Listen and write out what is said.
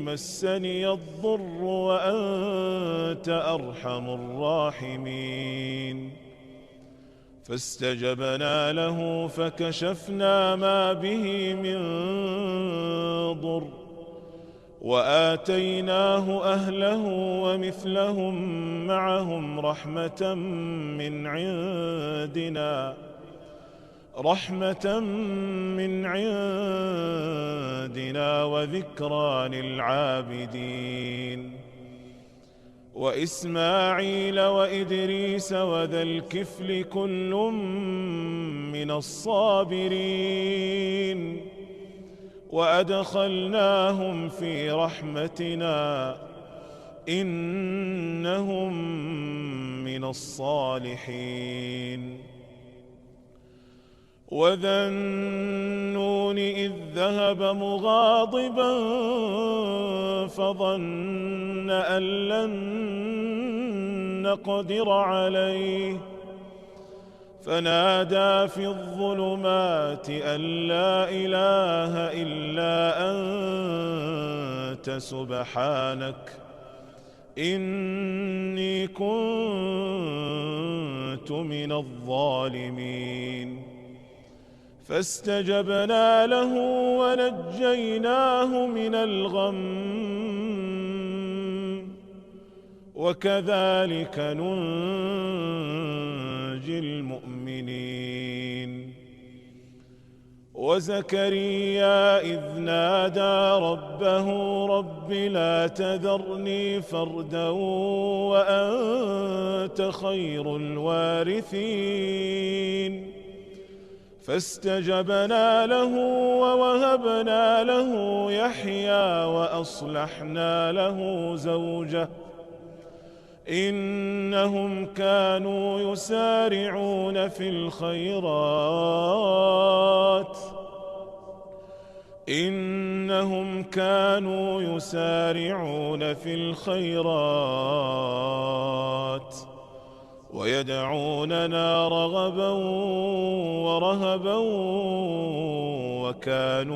مسني الضر وأنت أرحم الراحمين. فاستجبنا له فكشفنا ما به من ضر وآتيناه أهله ومثلهم معهم رحمة من عندنا وذكرى للعابدين. وإسماعيل وإدريس وذا الكفل كل من الصابرين وأدخلناهم في رحمتنا إنهم من الصالحين. وذا النون إذ ذهب مغاضبا فظن أن لن نقدر عليه فنادى في الظلمات أن لا إله إلا أنت سبحانك إني كنت من الظالمين. فاستجبنا له ونجيناه من الغم وكذلك ننجي المؤمنين. وزكريا إذ نادى ربه رب لا تذرني فردا وأنت خير الوارثين. فاستجبنا له ووهبنا له يحيى وأصلحنا له زوجه إنهم كانوا يسارعون في الخيرات ويدعوننا رغبا ورهبا وكانوا